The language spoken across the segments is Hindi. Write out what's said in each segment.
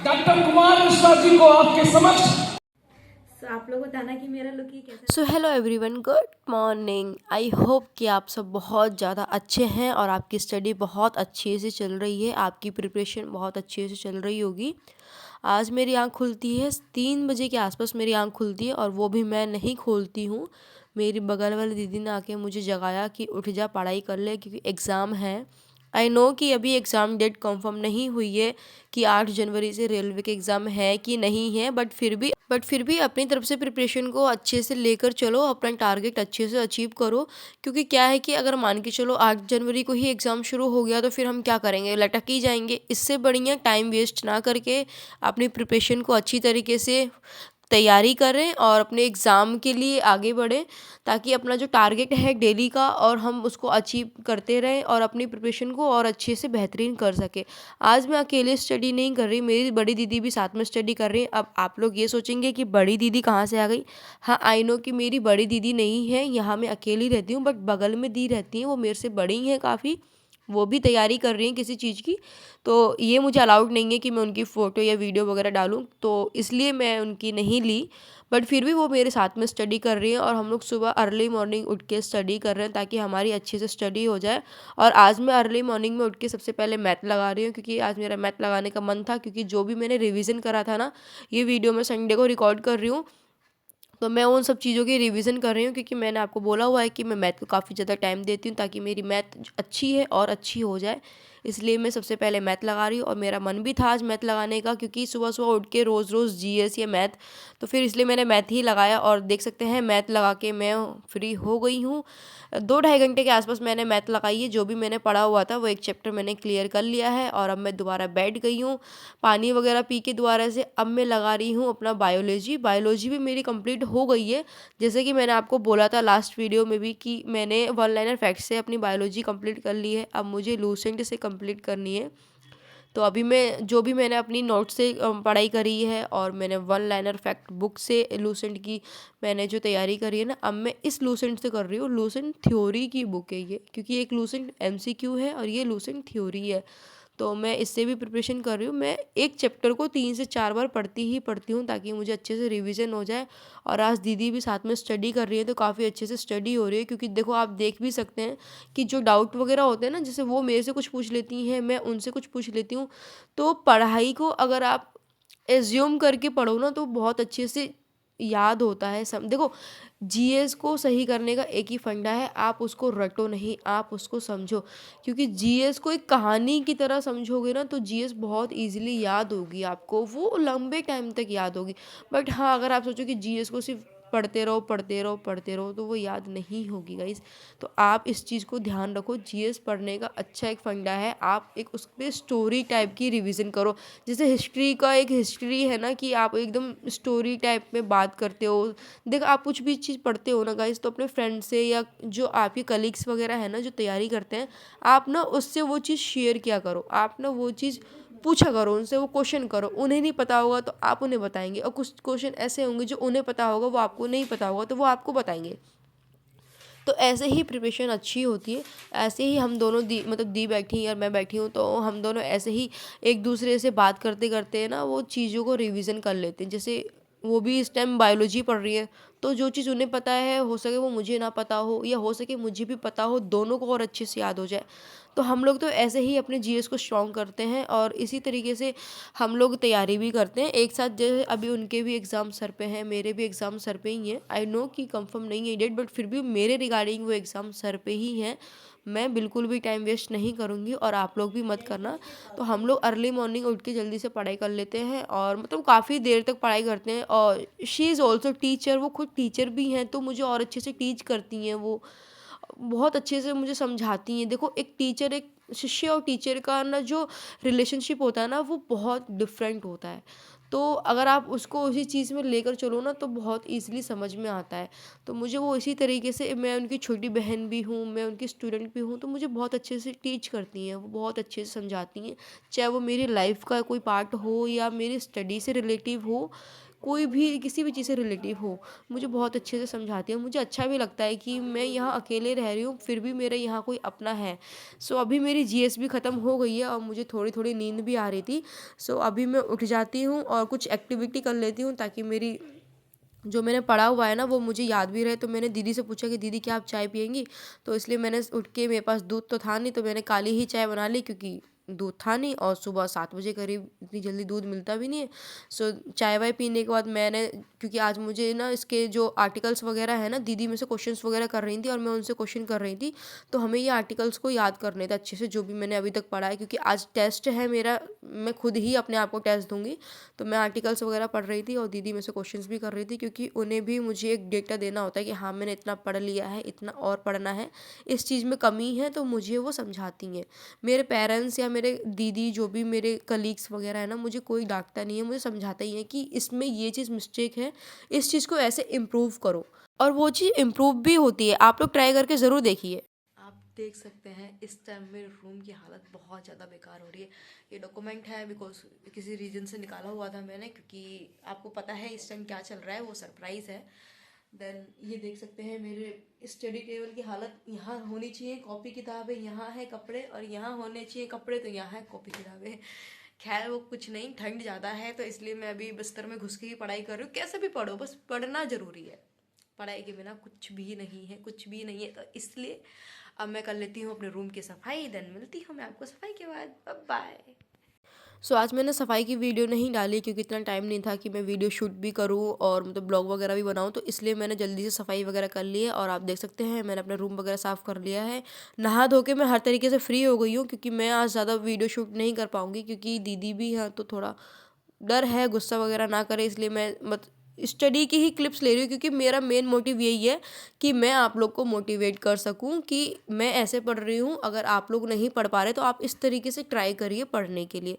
डॉक्टर कुमार मिश्रा जी को आपके समक्ष। तो आप लोग बताना कि मेरा लुक ही कैसा। So hello everyone, good morning. I hope कि आप सब बहुत ज़्यादा अच्छे हैं और आपकी स्टडी बहुत अच्छे से चल रही है, आपकी प्रिपरेशन बहुत अच्छे से चल रही होगी। आज मेरी आंख खुलती है 3 बजे के आसपास, मेरी आंख खुलती है और वो भी मैं नहीं खोलती हूँ। मेरी बगल वाली दीदी ने आके मुझे जगाया कि उठ जा, पढ़ाई कर ले, क्योंकि एग्ज़ाम है। आई नो कि अभी एग्ज़ाम डेट कंफर्म नहीं हुई है कि 8 जनवरी से रेलवे के एग्ज़ाम है कि नहीं है, बट फिर भी अपनी तरफ से प्रिपरेशन को अच्छे से लेकर चलो, अपना टारगेट अच्छे से अचीव करो। क्योंकि क्या है कि अगर मान के चलो 8 जनवरी को ही एग्ज़ाम शुरू हो गया तो फिर हम क्या करेंगे, लटक ही जाएंगे। इससे बढ़िया टाइम वेस्ट ना करके अपनी प्रिपरेशन को अच्छी तरीके से तैयारी करें और अपने एग्ज़ाम के लिए आगे बढ़ें, ताकि अपना जो टारगेट है डेली का और हम उसको अचीव करते रहें और अपनी प्रिपरेशन को और अच्छे से बेहतरीन कर सकें। आज मैं अकेले स्टडी नहीं कर रही, मेरी बड़ी दीदी भी साथ में स्टडी कर रही है। अब आप लोग ये सोचेंगे कि बड़ी दीदी कहाँ से आ गई। हाँ, आई नो कि मेरी बड़ी दीदी नहीं है, यहाँ मैं अकेली रहती हूँ, बट बगल में दी रहती हैं, वो मेरे से बड़ी हैं काफ़ी। वो भी तैयारी कर रही हैं किसी चीज़ की, तो ये मुझे अलाउड नहीं है कि मैं उनकी फ़ोटो या वीडियो वगैरह डालूँ, तो इसलिए मैं उनकी नहीं ली। बट फिर भी वो मेरे साथ में स्टडी कर रही हैं और हम लोग सुबह अर्ली मॉर्निंग उठ के स्टडी कर रहे हैं, ताकि हमारी अच्छे से स्टडी हो जाए। और आज मैं अर्ली मॉर्निंग में उठ के सबसे पहले मैथ लगा रही हूँ, क्योंकि आज मेरा मैथ लगाने का मन था, क्योंकि जो भी मैंने रिवीजन करा था ना, ये वीडियो मैं संडे को रिकॉर्ड कर रही हूँ, तो मैं उन सब चीज़ों की रिवीजन कर रही हूँ। क्योंकि मैंने आपको बोला हुआ है कि मैं मैथ को काफ़ी ज़्यादा टाइम देती हूँ, ताकि मेरी मैथ अच्छी है और अच्छी हो जाए। इसलिए मैं सबसे पहले मैथ लगा रही हूँ और मेरा मन भी था आज मैथ लगाने का, क्योंकि सुबह सुबह उठ के रोज़ रोज़ जीएस या मैथ, तो फिर इसलिए मैंने मैथ ही लगाया। और देख सकते हैं मैथ लगा के मैं फ्री हो गई हूँ। 2 ढाई घंटे के आसपास मैंने मैथ लगाई है। जो भी मैंने पढ़ा हुआ था वो एक चैप्टर मैंने क्लियर कर लिया है और अब मैं दोबारा बैठ गई हूँ, पानी वगैरह पी के दोबारा से। अब मैं लगा रही हूँ अपना बायोलॉजी भी मेरी कंप्लीट हो गई है। जैसे कि मैंने आपको बोला था लास्ट वीडियो में भी कि मैंने वन लाइनर फैक्ट से अपनी बायोलॉजी कंप्लीट कर ली है, अब मुझे लूसेंट से कंप्लीट करनी है। तो अभी मैं जो भी मैंने अपनी नोट से पढ़ाई करी है और मैंने वन लाइनर फैक्ट बुक से लूसेंट की मैंने जो तैयारी करी है ना, अब मैं इस लूसेंट से कर रही हूँ। लूसेंट थ्योरी की बुक है ये, क्योंकि एक लूसेंट एमसीक्यू है और ये लूसेंट थ्योरी है, तो मैं इससे भी प्रिपरेशन कर रही हूँ। मैं एक चैप्टर को 3 से 4 बार पढ़ती हूँ, ताकि मुझे अच्छे से रिवीजन हो जाए। और आज दीदी भी साथ में स्टडी कर रही है, तो काफ़ी अच्छे से स्टडी हो रही है। क्योंकि देखो, आप देख भी सकते हैं कि जो डाउट वगैरह होते हैं ना, जैसे वो मेरे से कुछ पूछ लेती हैं, मैं उनसे कुछ पूछ लेती हूँ। तो पढ़ाई को अगर आप एज्यूम करके पढ़ो ना, तो बहुत अच्छे से याद होता है। सम देखो, जीएस को सही करने का एक ही फंडा है, आप उसको रटो नहीं, आप उसको समझो। क्योंकि जीएस को एक कहानी की तरह समझोगे ना, तो जीएस बहुत इजीली याद होगी आपको, वो लंबे टाइम तक याद होगी। बट हाँ, अगर आप सोचो कि जीएस को सिर्फ पढ़ते रहो, तो वो याद नहीं होगी गाइस। तो आप इस चीज़ को ध्यान रखो, जीएस पढ़ने का अच्छा एक फंडा है, आप एक उस पर स्टोरी टाइप की रिवीजन करो। जैसे हिस्ट्री का एक हिस्ट्री है ना, कि आप एकदम स्टोरी टाइप में बात करते हो। देख, आप कुछ भी चीज़ पढ़ते हो ना गाइस, तो अपने फ्रेंड से या जो आपके कलीग्स वगैरह है ना, जो तैयारी करते हैं, आप ना उससे वो चीज़ शेयर किया करो। आप ना वो चीज़ पूछा करो उनसे, वो क्वेश्चन करो। उन्हें नहीं पता होगा तो आप उन्हें बताएंगे, और कुछ क्वेश्चन ऐसे होंगे जो उन्हें पता होगा, वो आपको नहीं पता होगा, तो वो आपको बताएंगे। तो ऐसे ही प्रिपरेशन अच्छी होती है। ऐसे ही हम दोनों दी बैठी और मैं बैठी हूँ, तो हम दोनों ऐसे ही एक दूसरे से बात करते करते ना वो चीज़ों को रिवीजन कर लेते हैं। जैसे वो भी इस टाइम बायोलॉजी पढ़ रही है, तो जो चीज़ उन्हें पता है, हो सके वो मुझे ना पता हो, या हो सके मुझे भी पता हो, दोनों को और अच्छे से याद हो जाए। तो हम लोग तो ऐसे ही अपने जीएस को स्ट्रॉन्ग करते हैं और इसी तरीके से हम लोग तैयारी भी करते हैं एक साथ। जैसे अभी उनके भी एग्ज़ाम सर पे हैं, मेरे भी एग्ज़ाम सर पे ही हैं। आई नो कि कंफर्म नहीं है डेट, बट फिर भी मेरे रिगार्डिंग वो एग्ज़ाम सर पे ही हैं। मैं बिल्कुल भी टाइम वेस्ट नहीं करूँगी और आप लोग भी मत करना। तो हम लोग अर्ली मॉर्निंग उठ के जल्दी से पढ़ाई कर लेते हैं और मतलब काफ़ी देर तक पढ़ाई करते हैं। और शी इज़ ऑल्सो टीचर, वो खुद टीचर भी हैं, तो मुझे और अच्छे से टीच करती हैं। वो बहुत अच्छे से मुझे समझाती हैं। देखो, एक टीचर, एक शिष्य और टीचर का ना जो रिलेशनशिप होता है ना, वो बहुत डिफरेंट होता है। तो अगर आप उसको उसी चीज़ में लेकर चलो ना, तो बहुत ईज़िली समझ में आता है। तो मुझे वो इसी तरीके से, मैं उनकी छोटी बहन भी हूँ, मैं उनकी स्टूडेंट भी हूँ, तो मुझे बहुत अच्छे से टीच करती हैं, वो बहुत अच्छे से समझाती हैं। चाहे वो मेरी लाइफ़ का कोई पार्ट हो या मेरी स्टडी से रिलेटिव हो, कोई भी किसी भी चीज़ से रिलेटिव हो, मुझे बहुत अच्छे से समझाती है। मुझे अच्छा भी लगता है कि मैं यहाँ अकेले रह रही हूँ, फिर भी मेरे यहाँ कोई अपना है। सो अभी मेरी जीएस भी ख़त्म हो गई है और मुझे थोड़ी-थोड़ी नींद भी आ रही थी। सो अभी मैं उठ जाती हूँ और कुछ एक्टिविटी कर लेती हूँ, ताकि मेरी जो मैंने पढ़ा हुआ है ना वो मुझे याद भी रहे। तो मैंने दीदी से पूछा कि दीदी क्या आप चाय पिएंगी? तो इसलिए मैंने उठ के, मेरे पास दूध तो था नहीं, तो मैंने काली ही चाय बना ली, क्योंकि दूध था नहीं और सुबह 7 बजे करीब इतनी जल्दी दूध मिलता भी नहीं है। सो चाय वाय पीने के बाद मैंने, क्योंकि आज मुझे ना इसके जो आर्टिकल्स वगैरह है ना, दीदी में से क्वेश्चंस वगैरह कर रही थी और मैं उनसे क्वेश्चन कर रही थी। तो हमें ये आर्टिकल्स को याद करने थे अच्छे से, जो भी मैंने अभी तक पढ़ा है, क्योंकि आज टेस्ट है मेरा, मैं खुद ही अपने आप को टेस्ट दूंगी। तो मैं आर्टिकल्स वगैरह पढ़ रही थी और दीदी में से क्वेश्चंस भी कर रही थी, क्योंकि उन्हें भी मुझे एक डेटा देना होता है कि हाँ मैंने इतना पढ़ लिया है, इतना और पढ़ना है, इस चीज़ में कमी है, तो मुझे वो समझाती हैं। मेरे पेरेंट्स या मेरे दीदी, जो भी मेरे कलीग्स वगैरह है ना, मुझे कोई डांटता नहीं है, मुझे समझाता ही है कि इसमें ये चीज़ मिस्टेक है, इस चीज़ को ऐसे इम्प्रूव करो, और वो चीज़ इम्प्रूव भी होती है। आप लोग ट्राई करके ज़रूर देखिए। आप देख सकते हैं इस टाइम मेरे रूम की हालत बहुत ज़्यादा बेकार हो रही है। ये डॉक्यूमेंट है बिकॉज किसी रीजन से निकाला हुआ था मैंने, क्योंकि आपको पता है इस टाइम क्या चल रहा है, वो सरप्राइज़ है। देन ये देख सकते हैं मेरे स्टडी टेबल की हालत। यहाँ होनी चाहिए कॉपी किताबें, यहाँ है कपड़े, और यहाँ होने चाहिए कपड़े तो यहाँ है कॉपी किताबें। खैर वो कुछ नहीं, ठंड ज़्यादा है तो इसलिए मैं अभी बिस्तर में घुस के ही पढ़ाई कर रही हूँ। कैसे भी पढ़ो, बस पढ़ना ज़रूरी है, पढ़ाई के बिना कुछ भी नहीं है, कुछ भी नहीं है। तो इसलिए अब मैं कर लेती हूँ अपने रूम की सफाई, देन मिलती हूँ मैं आपको सफाई के बाद। Bye bye. सो आज मैंने सफाई की वीडियो नहीं डाली, क्योंकि इतना टाइम नहीं था कि मैं वीडियो शूट भी करूँ और मतलब ब्लॉग वगैरह भी बनाऊँ। तो इसलिए मैंने जल्दी से सफाई वगैरह कर ली है, और आप देख सकते हैं मैंने अपना रूम वगैरह साफ़ कर लिया है। नहा धो के मैं हर तरीके से फ्री हो गई हूँ, क्योंकि मैं आज ज़्यादा वीडियो शूट नहीं कर पाऊँगी, क्योंकि दीदी भी हैं तो थोड़ा डर है गुस्सा वगैरह ना करे, इसलिए मैं स्टडी की ही क्लिप्स ले रही हूँ, क्योंकि मेरा मेन मोटिव यही है कि मैं आप लोग को मोटिवेट कर सकूँ कि मैं ऐसे पढ़ रही हूँ। अगर आप लोग नहीं पढ़ पा रहे तो आप इस तरीके से ट्राई करिए पढ़ने के लिए।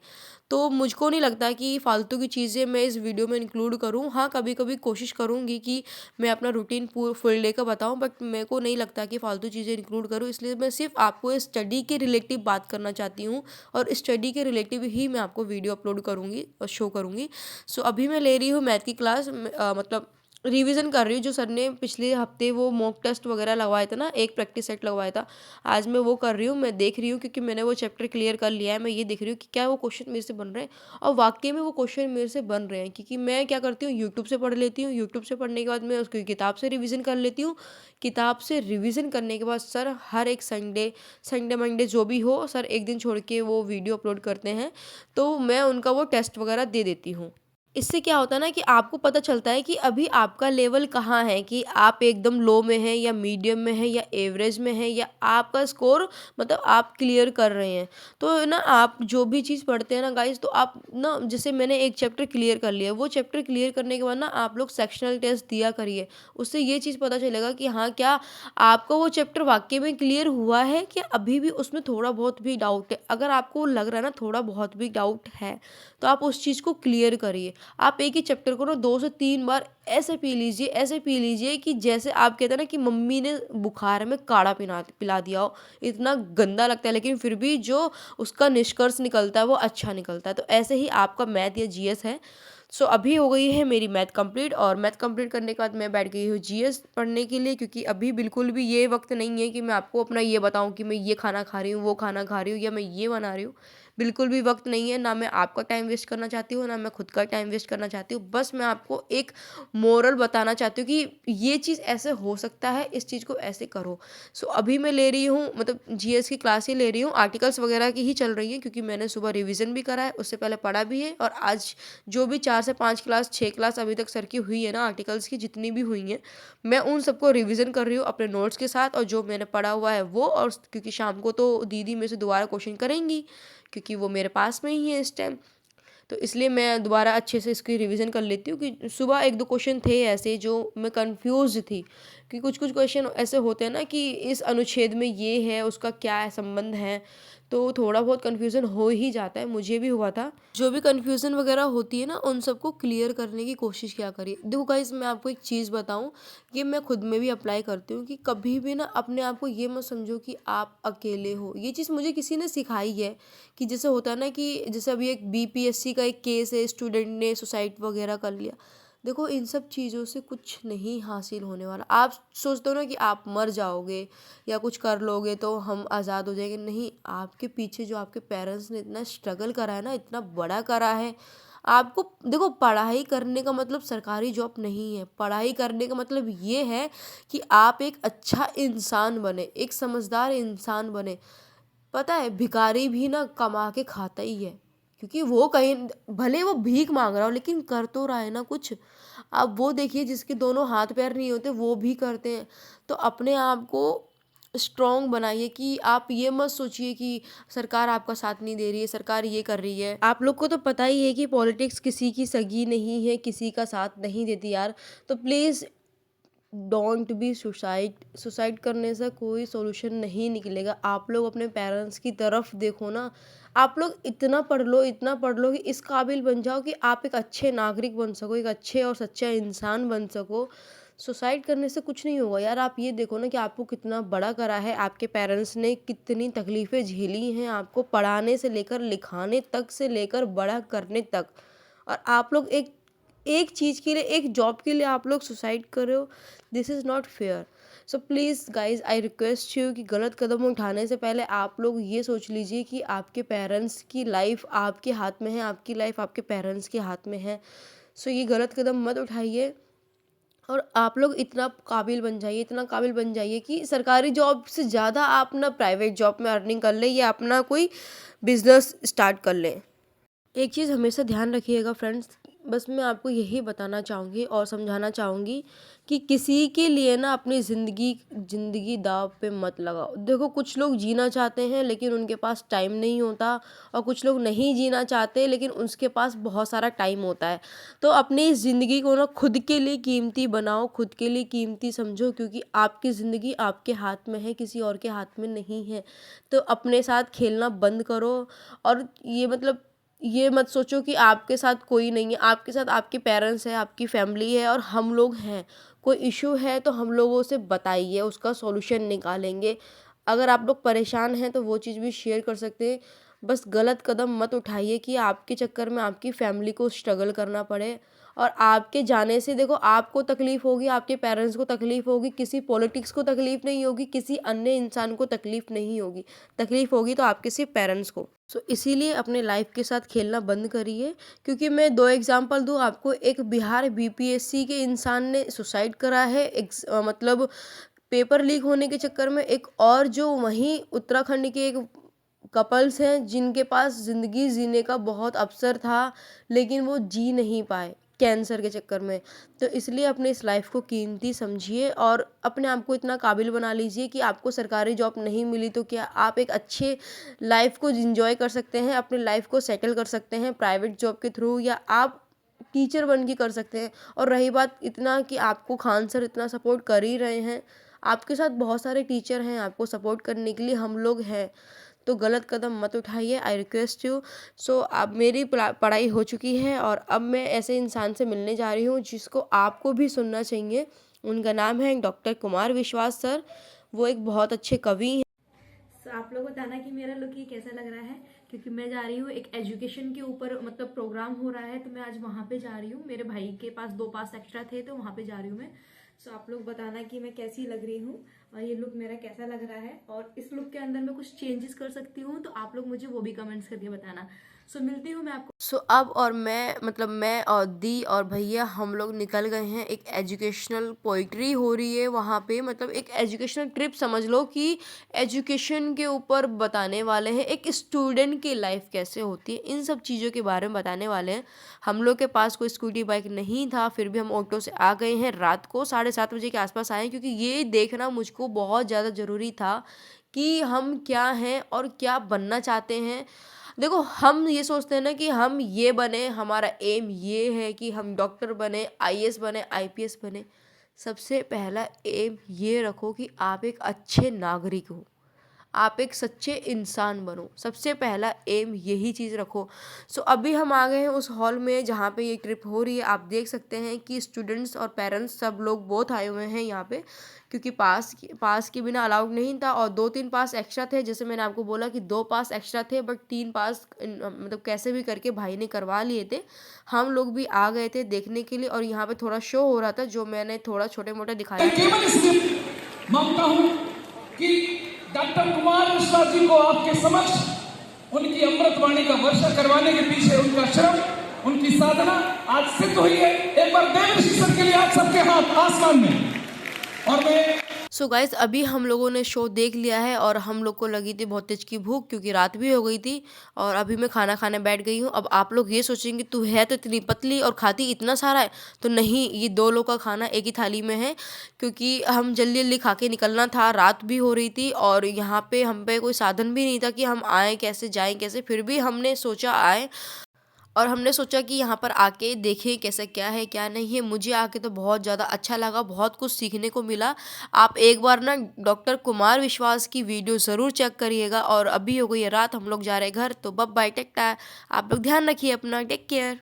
तो मुझको नहीं लगता कि फालतू की चीज़ें मैं इस वीडियो में इंक्लूड करूँ। हाँ, कभी कभी कोशिश करूँगी कि मैं अपना रूटीन फुल डे का बताऊँ, बट मेरे को नहीं लगता कि फालतू चीज़ें इंक्लूड करूँ। इसलिए मैं सिर्फ आपको स्टडी के रिलेटिव बात करना चाहती हूँ, और स्टडी के रिलेटिव ही मैं आपको वीडियो अपलोड करूँगी और शो करूँगी। सो अभी मैं ले रही हूँ मैथ की क्लास, मतलब रिवीजन कर रही हूँ। जो सर ने पिछले हफ्ते वो मॉक टेस्ट वगैरह लगवाए थे ना, एक प्रैक्टिस सेट लगवाया था, आज मैं वो कर रही हूँ। मैं देख रही हूँ, क्योंकि मैंने वो चैप्टर क्लियर कर लिया है। मैं ये देख रही हूँ कि क्या वो क्वेश्चन मेरे से बन रहे हैं, और वाकई में वो क्वेश्चन मेरे से बन रहे हैं। क्योंकि मैं क्या करती हूँ, यूट्यूब से पढ़ लेती हूँ, यूट्यूब से पढ़ने के बाद मैं उसकी किताब से रिवीजन कर लेती हूँ। किताब से रिवीजन करने के बाद सर हर एक संडे मंडे जो भी हो, सर एक दिन छोड़ के वो वीडियो अपलोड करते हैं, तो मैं उनका वो टेस्ट वगैरह दे देती हूँ। इससे क्या होता है ना कि आपको पता चलता है कि अभी आपका लेवल कहाँ है, कि आप एकदम लो में हैं या मीडियम में हैं या एवरेज में हैं, या आपका स्कोर मतलब आप क्लियर कर रहे हैं। तो ना आप जो भी चीज़ पढ़ते हैं ना गाइस, तो आप ना, जैसे मैंने एक चैप्टर क्लियर कर लिया, वो चैप्टर क्लियर करने के बाद ना आप लोग सेक्शनल टेस्ट दिया करिए। उससे ये चीज़ पता चलेगा कि हाँ, क्या आपका वो चैप्टर वाकई में क्लियर हुआ है, कि अभी भी उसमें थोड़ा बहुत भी डाउट है। अगर आपको लग रहा है ना थोड़ा बहुत भी डाउट है, तो आप उस चीज़ को क्लियर करिए। आप एक ही चैप्टर को ना 2 से 3 बार ऐसे पी लीजिए कि जैसे आप कहते हैं ना कि मम्मी ने बुखार में काढ़ा पिला दिया हो। इतना गंदा लगता है, लेकिन फिर भी जो उसका निष्कर्ष निकलता है वो अच्छा निकलता है। तो ऐसे ही आपका मैथ या जीएस है। सो अभी हो गई है मेरी मैथ कंप्लीट, और मैथ कंप्लीट करने के बाद मैं बैठ गई हूँ जीएस पढ़ने के लिए, क्योंकि अभी बिल्कुल भी ये वक्त नहीं है कि मैं आपको अपना ये बताऊँ कि मैं ये खाना खा रही हूँ, वो खाना खा रही हूँ, या मैं ये बना रही हूँ। बिल्कुल भी वक्त नहीं है, ना मैं आपका टाइम वेस्ट करना चाहती हूँ, ना मैं खुद का टाइम वेस्ट करना चाहती हूँ। बस मैं आपको एक मोरल बताना चाहती हूँ कि ये चीज़ ऐसे हो सकता है, इस चीज़ को ऐसे करो। सो अभी मैं ले रही हूँ, मतलब जीएस की क्लास ही ले रही हूँ, आर्टिकल्स वगैरह की ही चल रही है, क्योंकि मैंने सुबह रिवीजन भी करा है, उससे पहले पढ़ा भी है। और आज जो भी 4 से 5 क्लास 6 क्लास अभी तक सर की हुई है ना, आर्टिकल्स की जितनी भी हुई हैं, मैं उन सबको रिवीजन कर रही हूँ अपने नोट्स के साथ, और जो मैंने पढ़ा हुआ है वो। और क्योंकि शाम को तो दीदी मेरे से दोबारा क्वेश्चन करेंगी, क्योंकि वो मेरे पास में ही है इस टाइम, तो इसलिए मैं दोबारा अच्छे से इसकी रिवीजन कर लेती हूँ। कि सुबह 1-2 क्वेश्चन थे ऐसे जो मैं कंफ्यूज थी, कि कुछ क्वेश्चन ऐसे होते हैं ना कि इस अनुच्छेद में ये है, उसका क्या है संबंध है, तो थोड़ा बहुत कन्फ्यूज़न हो ही जाता है, मुझे भी हुआ था। जो भी कन्फ्यूज़न वगैरह होती है ना, उन सबको क्लियर करने की कोशिश किया करिए। देखो गाइस, मैं आपको एक चीज़ बताऊँ, ये मैं खुद में भी अप्लाई करती हूँ, कि कभी भी ना अपने आप को ये मत समझो कि आप अकेले हो। ये चीज़ मुझे किसी ने सिखाई है, कि जैसे होता है ना कि जैसे अभी एक बीपीएससी का एक केस है, स्टूडेंट ने सुसाइड वगैरह कर लिया। देखो इन सब चीज़ों से कुछ नहीं हासिल होने वाला। आप सोचते हो ना कि आप मर जाओगे या कुछ कर लोगे तो हम आज़ाद हो जाएंगे, नहीं। आपके पीछे जो आपके पेरेंट्स ने इतना स्ट्रगल करा है ना, इतना बड़ा करा है। आपको देखो, पढ़ाई करने का मतलब सरकारी जॉब नहीं है। पढ़ाई करने का मतलब ये है कि आप एक अच्छा इंसान बने, एक समझदार इंसान बने। पता है, भिखारी भी ना कमा के खाता ही है, क्योंकि वो कहीं, भले वो भीख मांग रहा हो लेकिन कर तो रहा है ना कुछ। अब वो देखिए, जिसके दोनों हाथ पैर नहीं होते वो भी करते हैं। तो अपने आप को स्ट्रॉन्ग बनाइए कि आप ये मत सोचिए कि सरकार आपका साथ नहीं दे रही है, सरकार ये कर रही है। आप लोग को तो पता ही है कि पॉलिटिक्स किसी की सगी नहीं है, किसी का साथ नहीं देती यार। तो please don't be suicide. Suicide करने से कोई सॉल्यूशन नहीं निकलेगा। आप लोग अपने पेरेंट्स की तरफ देखो ना। आप लोग इतना पढ़ लो, इतना पढ़ लो कि इस काबिल बन जाओ कि आप एक अच्छे नागरिक बन सको, एक अच्छे और सच्चा इंसान बन सको। सुसाइड करने से कुछ नहीं होगा यार। आप ये देखो ना कि आपको कितना बड़ा करा है, आपके पेरेंट्स ने कितनी तकलीफ़ें झेली हैं आपको पढ़ाने से लेकर, लिखाने तक से लेकर बड़ा करने तक। और आप लोग एक एक चीज़ के लिए, एक जॉब के लिए आप लोग सुसाइड कर रहे हो। This is not fair. So please guys, I request you कि गलत कदम उठाने से पहले आप लोग ये सोच लीजिए कि आपके पेरेंट्स की लाइफ आपके हाथ में है, आपकी लाइफ आपके पेरेंट्स के हाथ में है। सो ये गलत कदम मत उठाइए। और आप लोग इतना काबिल बन जाइए, इतना काबिल बन जाइए कि सरकारी जॉब से ज़्यादा आप ना प्राइवेट जॉब में अर्निंग कर लें या अपना कोई बिजनेस स्टार्ट कर लें। एक चीज़ हमेशा ध्यान रखिएगा फ्रेंड्स, बस मैं आपको यही बताना चाहूँगी और समझाना चाहूँगी कि किसी के लिए ना अपनी ज़िंदगी दाँव पे मत लगाओ। देखो, कुछ लोग जीना चाहते हैं लेकिन उनके पास टाइम नहीं होता, और कुछ लोग नहीं जीना चाहते लेकिन उसके पास बहुत सारा टाइम होता है। तो अपनी इस ज़िंदगी को ना खुद के लिए कीमती बनाओ, खुद के लिए कीमती समझो, क्योंकि आपकी ज़िंदगी आपके हाथ में है, किसी और के हाथ में नहीं है। तो अपने साथ खेलना बंद करो। और ये मत सोचो कि आपके साथ कोई नहीं है। आपके साथ आपके पेरेंट्स हैं, आपकी फैमिली है और हम लोग हैं। कोई इशू है तो हम लोगों से बताइए, उसका सॉल्यूशन निकालेंगे। अगर आप लोग परेशान हैं तो वो चीज़ भी शेयर कर सकते हैं। बस गलत कदम मत उठाइए कि आपके चक्कर में आपकी फैमिली को स्ट्रगल करना पड़े। और आपके जाने से देखो, आपको तकलीफ़ होगी, आपके पेरेंट्स को तकलीफ़ होगी, किसी पॉलिटिक्स को तकलीफ़ नहीं होगी, किसी अन्य इंसान को तकलीफ़ नहीं होगी। तकलीफ़ होगी तो आपके सिर्फ पेरेंट्स को। सो इसीलिए अपने लाइफ के साथ खेलना बंद करिए। क्योंकि मैं 2 एग्ज़ाम्पल दूँ आपको, एक बिहार बीपीएससी के इंसान ने सुसाइड करा है, मतलब पेपर लीक होने के चक्कर में। एक और जो वहीं उत्तराखंड के एक कपल्स हैं जिनके पास ज़िंदगी जीने का बहुत अवसर था, लेकिन वो जी नहीं पाए कैंसर के चक्कर में। तो इसलिए अपने इस लाइफ को कीमती समझिए और अपने आप को इतना काबिल बना लीजिए कि आपको सरकारी जॉब नहीं मिली तो क्या आप एक अच्छे लाइफ को एंजॉय कर सकते हैं, अपने लाइफ को सेटल कर सकते हैं प्राइवेट जॉब के थ्रू, या आप टीचर बन के कर सकते हैं। और रही बात इतना कि आपको खान सर इतना सपोर्ट कर ही रहे हैं, आपके साथ बहुत सारे टीचर हैं आपको सपोर्ट करने के लिए, हम लोग हैं। तो गलत कदम मत उठाइए, आई रिक्वेस्ट यू। सो अब मेरी पढ़ाई हो चुकी है और अब मैं ऐसे इंसान से मिलने जा रही हूँ जिसको आपको भी सुनना चाहिए। उनका नाम है डॉक्टर कुमार विश्वास सर। वो एक बहुत अच्छे कवि हैं। सो आप लोगों को बताना कि मेरा लुक ये कैसा लग रहा है, क्योंकि मैं जा रही हूँ एक एजुकेशन के ऊपर, मतलब प्रोग्राम हो रहा है तो मैं आज वहाँ पे जा रही हूँ। मेरे भाई के पास 2 पास एक्स्ट्रा थे तो वहाँ पे जा रही हूँ मैं। सो आप लोग बताना कि मैं कैसी लग रही हूँ और ये लुक मेरा कैसा लग रहा है, और इस लुक के अंदर मैं कुछ चेंजेस कर सकती हूँ तो आप लोग मुझे वो भी कमेंट्स करके बताना। सो मिलती हूँ मैं आपको। सो अब और मैं और दी और भैया हम लोग निकल गए हैं। एक एजुकेशनल पोइट्री हो रही है वहाँ पे, मतलब एक एजुकेशनल ट्रिप समझ लो कि एजुकेशन के ऊपर बताने वाले हैं, एक स्टूडेंट की लाइफ कैसे होती है, इन सब चीज़ों के बारे में बताने वाले हैं। हम लोग के पास कोई स्कूटी बाइक नहीं था, फिर भी हम ऑटो से आ गए हैं। रात को 7:30 बजे के आसपास आए हैं, क्योंकि ये देखना मुझको बहुत ज़्यादा ज़रूरी था कि हम क्या हैं और क्या बनना चाहते हैं। देखो, हम ये सोचते हैं ना कि हम ये बने, हमारा एम ये है कि हम डॉक्टर बने, आईएएस बने, आईपीएस बने। सबसे पहला एम ये रखो कि आप एक अच्छे नागरिक हो, आप एक सच्चे इंसान बनो, सबसे पहला एम यही चीज़ रखो। सो अभी हम आ गए हैं उस हॉल में जहाँ पे ये ट्रिप हो रही है। आप देख सकते हैं कि स्टूडेंट्स और पेरेंट्स सब लोग बहुत आए हुए हैं यहाँ पे, क्योंकि पास के बिना अलाउड नहीं था और 2-3 पास एक्स्ट्रा थे। जैसे मैंने आपको बोला कि 2 पास एक्स्ट्रा थे, बट 3 पास मतलब कैसे भी करके भाई ने करवा लिए थे। हम लोग भी आ गए थे देखने के लिए और यहाँ पे थोड़ा शो हो रहा था जो मैंने थोड़ा छोटे-मोटे दिखाया। मैं केवल इसलिए मांगता हूं कि डॉक्टर कुमार मिश्रा जी को आपके समक्ष उनकी अमृतवाणी का वर्षा करवाने के पीछे उनका श्रम, उनकी साधना आज सिद्ध हुई है। एक बार देव शीर्षक के लिए आप सबके हाथ आसमान में। और मैं सो गाइज अभी हम लोगों ने शो देख लिया है और हम लोग को लगी थी बहुत तेज की भूख, क्योंकि रात भी हो गई थी और अभी मैं खाना खाने बैठ गई हूँ। अब आप लोग ये सोचेंगे तू है तो इतनी पतली और खाती इतना सारा है, तो नहीं, ये 2 लोग का खाना एक ही थाली में है, क्योंकि हम जल्दी जल्दी खा के निकलना था, रात भी हो रही थी और यहाँ पे हम पे कोई साधन भी नहीं था कि हम आएँ कैसे जाएँ कैसे। फिर भी हमने सोचा आए और हमने सोचा कि यहाँ पर आके देखें कैसा क्या है क्या नहीं है। मुझे आके तो बहुत ज़्यादा अच्छा लगा, बहुत कुछ सीखने को मिला। आप एक बार ना डॉक्टर कुमार विश्वास की वीडियो ज़रूर चेक करिएगा। और अभी हो गई है रात, हम लोग जा रहे हैं घर, तो बाय टेक टायर। आप लोग ध्यान रखिए अपना, टेक केयर।